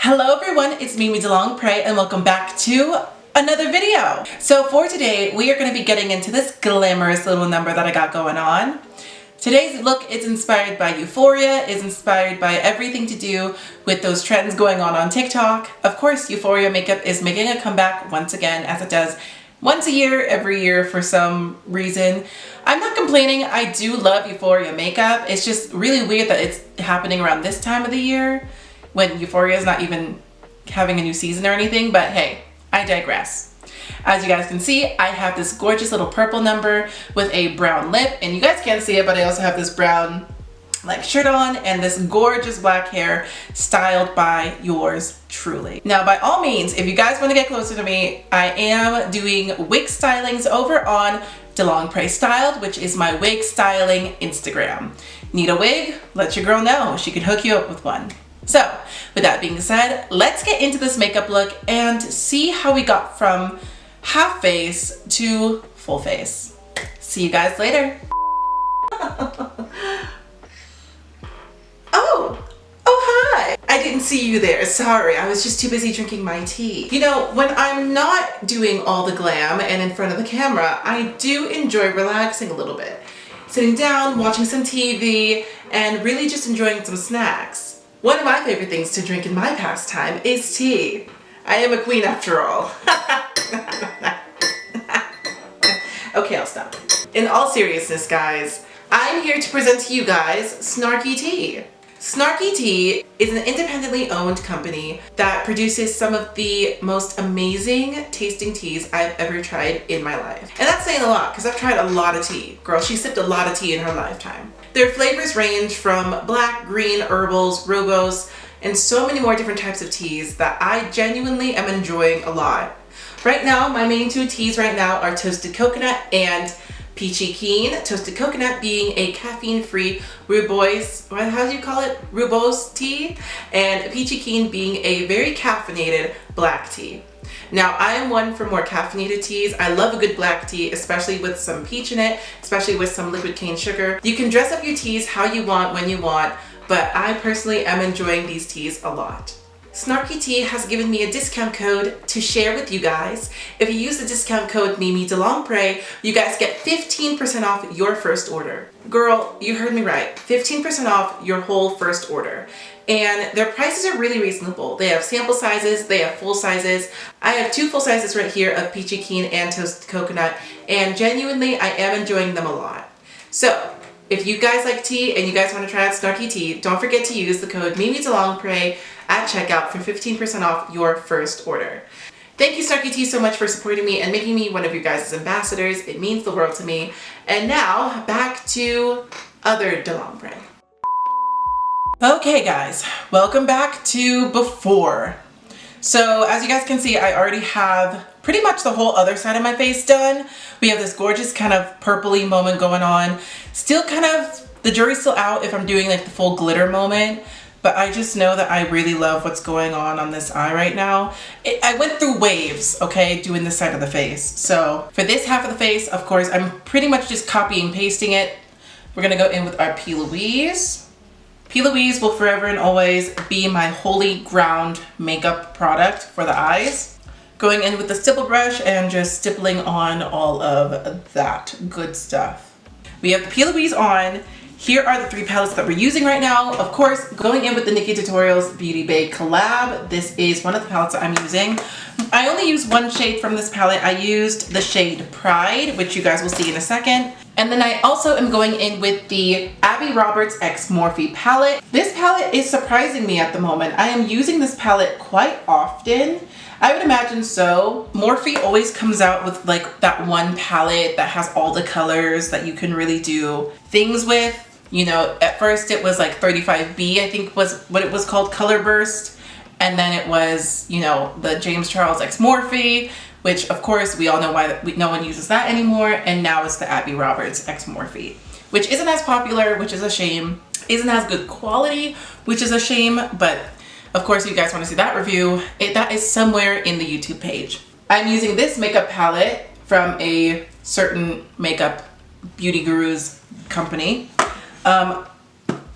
Hello everyone, it's Mimi DeLongPre and welcome back to another video. So for today, we are going to be getting into this glamorous little number that I got going on. Today's look is inspired by Euphoria, is inspired by everything to do with those trends going on TikTok. Of course, Euphoria makeup is making a comeback once again, as it does once a year, every year for some reason. I'm not complaining, I do love Euphoria makeup. It's just really weird that it's happening around this time of the year, when Euphoria is not even having a new season or anything, but hey, I digress. As you guys can see, I have this gorgeous little purple number with a brown lip, and you guys can't see it, but I also have this brown shirt on and this gorgeous black hair styled by yours truly. Now, by all means, if you guys want to get closer to me, I am doing wig stylings over on DeLongPre Styled, which is my wig styling Instagram. Need a wig? Let your girl know. She can hook you up with one. So, with that being said, let's get into this makeup look and see how we got from half face to full face. See you guys later. Oh, hi. I didn't see you there. Sorry, I was just too busy drinking my tea. You know, when I'm not doing all the glam and in front of the camera, I do enjoy relaxing a little bit. Sitting down, watching some TV, and really just enjoying some snacks. One of my favorite things to drink in my pastime is tea. I am a queen after all. Okay, I'll stop. In all seriousness, guys, I'm here to present to you guys Snarky Tea. Snarky Tea is an independently owned company that produces some of the most amazing tasting teas I've ever tried in my life. And that's saying a lot, because I've tried a lot of tea. Girl, she sipped a lot of tea in her lifetime. Their flavors range from black, green, herbals, rooibos, and so many more different types of teas that I genuinely am enjoying a lot. Right now, my main two teas right now are Toasted Coconut and Peachy Keen. Toasted Coconut being a caffeine-free rooibos, how do you call it? Rooibos tea, and Peachy Keen being a very caffeinated black tea. Now, I am one for more caffeinated teas. I love a good black tea, especially with some peach in it, especially with some liquid cane sugar. You can dress up your teas how you want, when you want, but I personally am enjoying these teas a lot. Snarky Tea has given me a discount code to share with you guys. If you use the discount code Mimi DeLongPre, you guys get 15% off your first order. Girl, you heard me right. 15% off your whole first order. And their prices are really reasonable. They have sample sizes, they have full sizes. I have two full sizes right here of Peachy Keen and Toasted Coconut, and genuinely I am enjoying them a lot. So, if you guys like tea and you guys want to try out Snarky Tea, don't forget to use the code Mimi DeLongPre at checkout for 15% off your first order. Thank you, Snarky Tea, so much for supporting me and making me one of your guys' ambassadors. It means the world to me. And now, back to other DeLongPre. Okay guys, welcome back to before. So as you guys can see, I already have pretty much the whole other side of my face done. We have this gorgeous kind of purpley moment going on. Still kind of, the jury's still out if I'm doing like the full glitter moment, but I just know that I really love what's going on this eye right now. I went through waves, okay, doing this side of the face. So for this half of the face, of course, I'm pretty much just copying and pasting it. We're gonna go in with our P. Louise. P. Louise will forever and always be my holy ground makeup product for the eyes. Going in with the stipple brush and just stippling on all of that good stuff. We have the P. Louise on. Here are the three palettes that we're using right now. Of course, going in with the Nikkie Tutorials Beauty Bay collab. This is one of the palettes that I'm using. I only used one shade from this palette. I used the shade Pride, which you guys will see in a second. And then I also am going in with the Abby Roberts X Morphe palette. This palette is surprising me at the moment. I am using this palette quite often. I would imagine so. Morphe always comes out with like that one palette that has all the colors that you can really do things with. You know, at first it was like 35B, I think was what it was called, Color Burst. And then it was, you know, the James Charles X Morphe, which of course we all know why no one uses that anymore. And now it's the Abby Roberts X Morphe, which isn't as popular, which is a shame. Isn't as good quality, which is a shame. But of course, if you guys want to see that review, that is somewhere in the YouTube page. I'm using this makeup palette from a certain makeup beauty gurus company.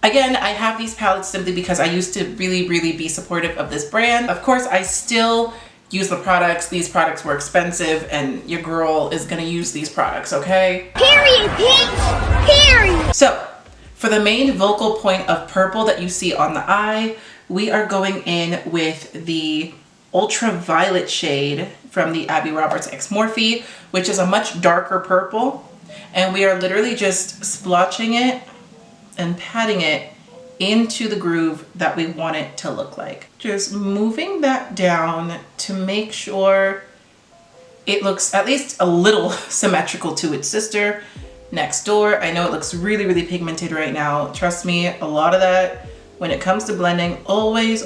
Again, I have these palettes simply because I used to really be supportive of this brand. Of course, I still use the products. These products were expensive and your girl is gonna use these products, okay? Period, bitch! Period! So, for the main vocal point of purple that you see on the eye, we are going in with the ultraviolet shade from the Abby Roberts X Morphe, which is a much darker purple. And we are literally just splotching it and patting it into the groove that we want it to look like. Just moving that down to make sure it looks at least a little symmetrical to its sister next door. I know it looks really pigmented right now. Trust me, a lot of that when it comes to blending always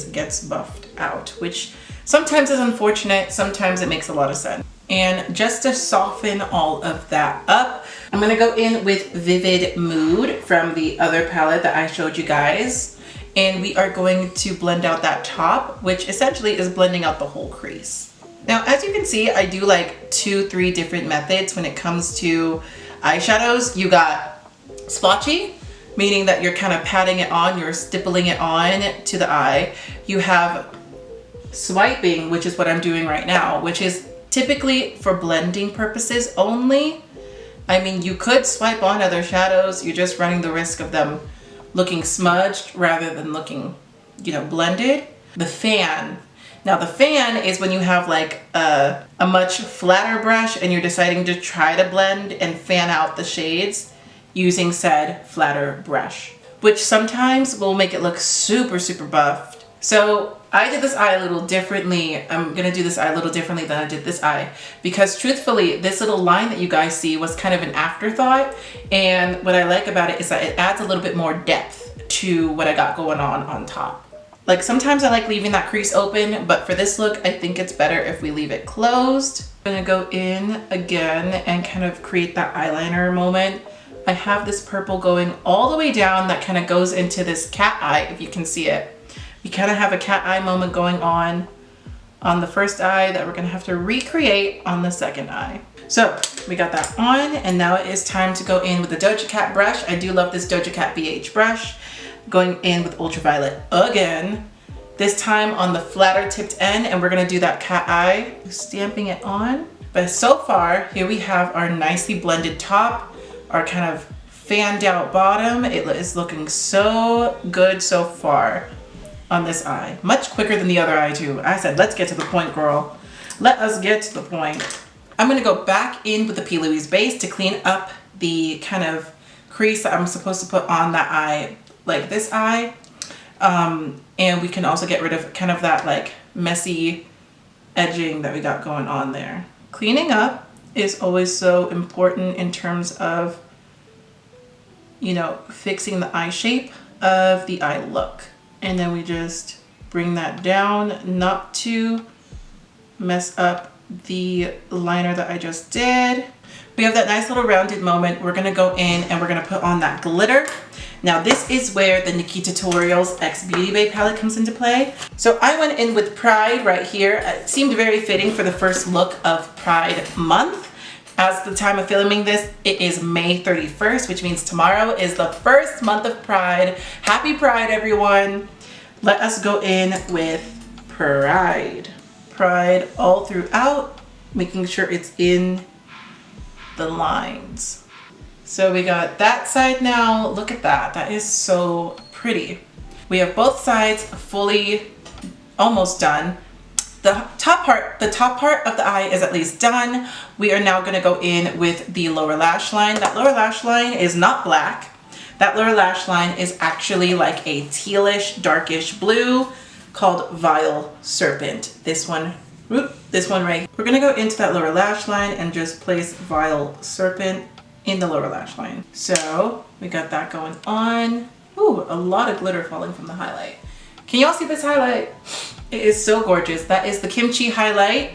gets buffed out, which sometimes is unfortunate, sometimes it makes a lot of sense. And just to soften all of that up, I'm gonna go in with Vivid Mood from the other palette that I showed you guys. And we are going to blend out that top, which essentially is blending out the whole crease. Now, as you can see, I do like 2-3 different methods when it comes to eyeshadows. You got splotchy, meaning that you're kind of patting it on, you're stippling it on to the eye. You have swiping, which is what I'm doing right now, which is typically for blending purposes only. I mean, you could swipe on other shadows, you're just running the risk of them looking smudged rather than looking, you know, blended. The fan. Now the fan is when you have like a much flatter brush and you're deciding to try to blend and fan out the shades using said flatter brush, which sometimes will make it look super buffed. So I did this eye a little differently. I'm gonna do this eye a little differently than I did this eye because truthfully, this little line that you guys see was kind of an afterthought. And what I like about it is that it adds a little bit more depth to what I got going on top. Like sometimes I like leaving that crease open, but for this look, I think it's better if we leave it closed. I'm gonna go in again and kind of create that eyeliner moment. I have this purple going all the way down that kind of goes into this cat eye, if you can see it. We kind of have a cat eye moment going on the first eye that we're gonna have to recreate on the second eye. So we got that on, and now it is time to go in with the Doja Cat brush. I do love this Doja Cat BH brush. Going in with ultraviolet again, this time on the flatter tipped end, and we're gonna do that cat eye, stamping it on. But so far, here we have our nicely blended top, our kind of fanned out bottom. It is looking so good so far on this eye. Much quicker than the other eye too. I said, let's get to the point, girl. Let us get to the point. I'm gonna go back in with the P. Louise base to clean up the kind of crease that I'm supposed to put on that eye, like this eye. And we can also get rid of kind of that like messy edging that we got going on there. Cleaning up is always so important in terms of, you know, fixing the eye shape of the eye look. And then we just bring that down, not to mess up the liner that I just did. We have that nice little rounded moment. We're gonna go in and we're gonna put on that glitter. Now this is where the Nikki Tutorials X Beauty Bay palette comes into play. So I went in with Pride right here. It seemed very fitting for the first look of Pride month. As the time of filming this, it is May 31st, which means tomorrow is the first month of Pride. Happy Pride, everyone. Let us go in with Pride. Pride all throughout, making sure it's in the lines. So we got that side now. Look at that. That is so pretty. We have both sides fully almost done. The top part of the eye is at least done. We are now going to go in with the lower lash line. That lower lash line is not black. That lower lash line is actually like a tealish, darkish blue called Vile Serpent. This one right. We're going to go into that lower lash line and just place Vile Serpent in the lower lash line. So we got that going on. Ooh, a lot of glitter falling from the highlight. Can y'all see this highlight? It is so gorgeous. That is the Kimchi highlight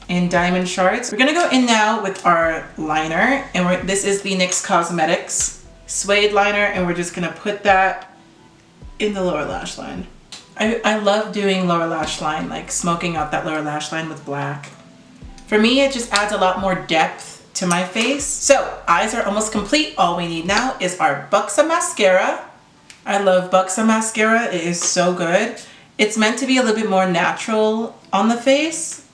in Diamond Shards. We're gonna go in now with our liner, and this is the NYX Cosmetics Suede liner, and we're just gonna put that in the lower lash line. I love doing lower lash line, like smoking out that lower lash line with black. For me, it just adds a lot more depth to my face. So eyes are almost complete. All we need now is our Buxa mascara. I love Buxom mascara. It is so good. It's meant to be a little bit more natural on the face,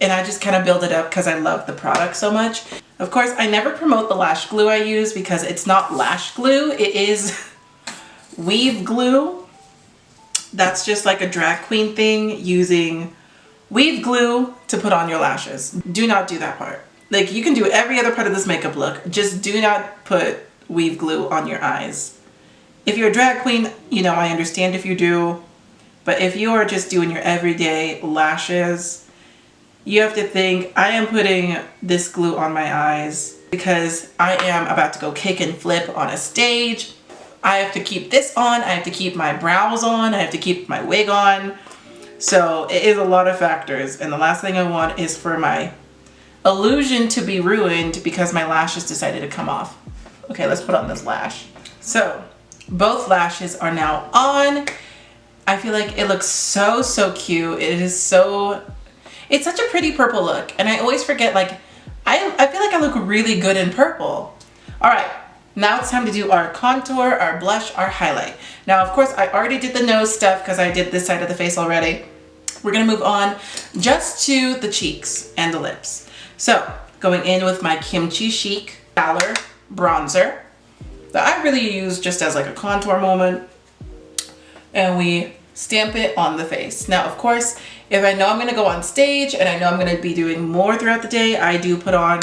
and I just kind of build it up because I love the product so much. Of course, I never promote the lash glue I use because it's not lash glue. It is weave glue. That's just like a drag queen thing, using weave glue to put on your lashes. Do not do that part. Like, you can do every other part of this makeup look. Just do not put weave glue on your eyes. If you're a drag queen, you know, I understand if you do. But if you are just doing your everyday lashes, you have to think, I am putting this glue on my eyes because I am about to go kick and flip on a stage. I have to keep this on. I have to keep my brows on. I have to keep my wig on. So it is a lot of factors. And the last thing I want is for my illusion to be ruined because my lashes decided to come off. Okay, let's put on this lash. So both lashes are now on. I feel like it looks so, so cute. It's such a pretty purple look. And I always forget, like, I feel like I look really good in purple. All right, now it's time to do our contour, our blush, our highlight. Now, of course, I already did the nose stuff because I did this side of the face already. We're gonna move on just to the cheeks and the lips. So, going in with my Kimchi Chic Valor bronzer that I really use just as like a contour moment. And we stamp it on the face. Now, of course, if I know I'm gonna go on stage and I know I'm gonna be doing more throughout the day, I do put on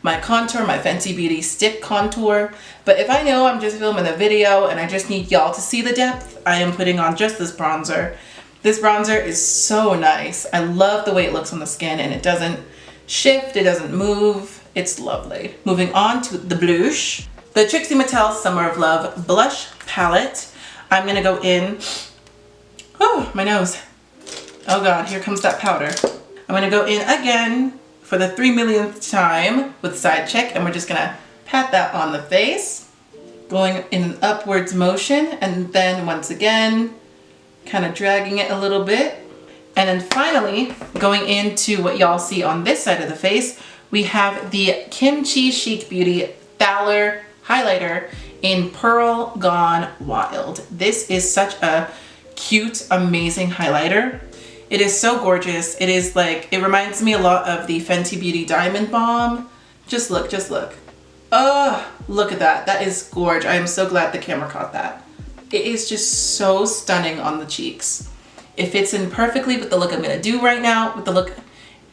my contour, my Fenty Beauty stick contour. But if I know I'm just filming a video and I just need y'all to see the depth, I am putting on just this bronzer. This bronzer is so nice. I love the way it looks on the skin, and it doesn't shift, it doesn't move. It's lovely. Moving on to the blush. The Trixie Mattel Summer of Love blush palette. I'm gonna go in, oh, my nose. Oh God, here comes that powder. I'm gonna go in again for the 3 millionth time with side check, and we're just gonna pat that on the face, going in an upwards motion, and then once again, kind of dragging it a little bit. And then finally, going into what y'all see on this side of the face, we have the Kimchi Chic Beauty Valor highlighter in Pearl Gone Wild. This is such a cute, amazing highlighter. It is so gorgeous. It is like, it reminds me a lot of the Fenty Beauty Diamond Balm. Just look, just look. Oh, look at that. That is gorgeous. I am so glad the camera caught that. It is just so stunning on the cheeks. It fits in perfectly with the look I'm gonna do right now,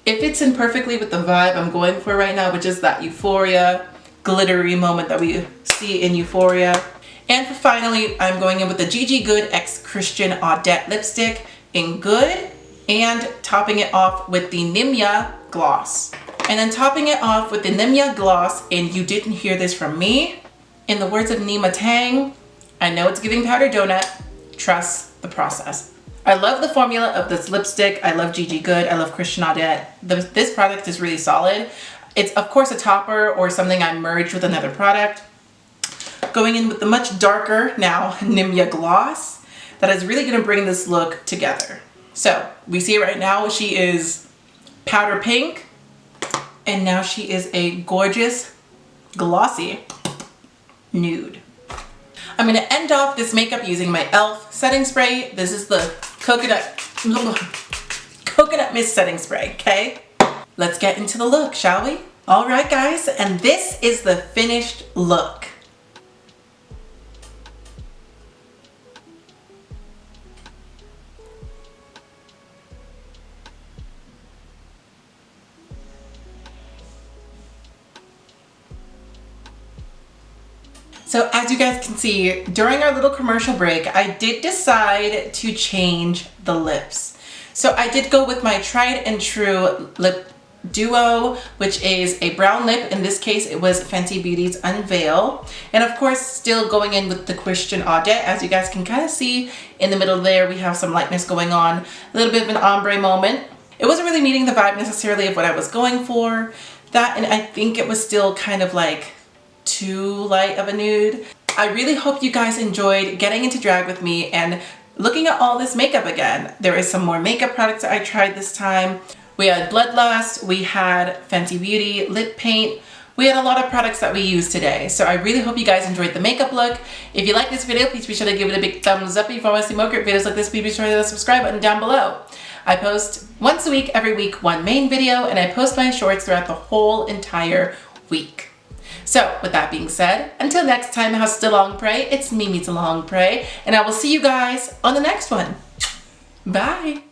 it fits in perfectly with the vibe I'm going for right now, which is that euphoria, glittery moment that we see in Euphoria. And for finally, I'm going in with the Gigi Good X Christian Audette lipstick in Good, and topping it off with the Nimya gloss. And then topping it off with the Nimya gloss in You Didn't Hear This From Me. In the words of Nima Tang, I know it's giving powder donut, trust the process. I love the formula of this lipstick. I love Gigi Good. I love Christian Audette. This product is really solid. It's of course a topper or something I merged with another product. Going in with the much darker now Nimya gloss that is really gonna bring this look together. So we see right now she is powder pink, and now she is a gorgeous glossy nude. I'm gonna end off this makeup using my e.l.f. setting spray. This is the coconut mist setting spray, okay? Let's get into the look, shall we? All right, guys, and this is the finished look. So as you guys can see, during our little commercial break, I did decide to change the lips. So I did go with my tried and true lip duo, which is a brown lip. In this case, it was Fenty Beauty's Unveil. And of course, still going in with the Christian Audette. As you guys can kind of see in the middle there, we have some lightness going on, a little bit of an ombre moment. It wasn't really meeting the vibe necessarily of what I was going for. That, and I think it was still kind of like too light of a nude. I really hope you guys enjoyed getting into drag with me and looking at all this makeup again. There is some more makeup products that I tried this time. We had Bloodlust, we had Fenty Beauty lip paint, we had a lot of products that we used today. So I really hope you guys enjoyed the makeup look. If you like this video, please be sure to give it a big thumbs up. If you want to see more great videos like this, please be sure to hit the subscribe button down below. I post once a week, every week, one main video, and I post my shorts throughout the whole entire week. So with that being said, until next time, how's the long pray? It's Mimi to long pray, and I will see you guys on the next one. Bye.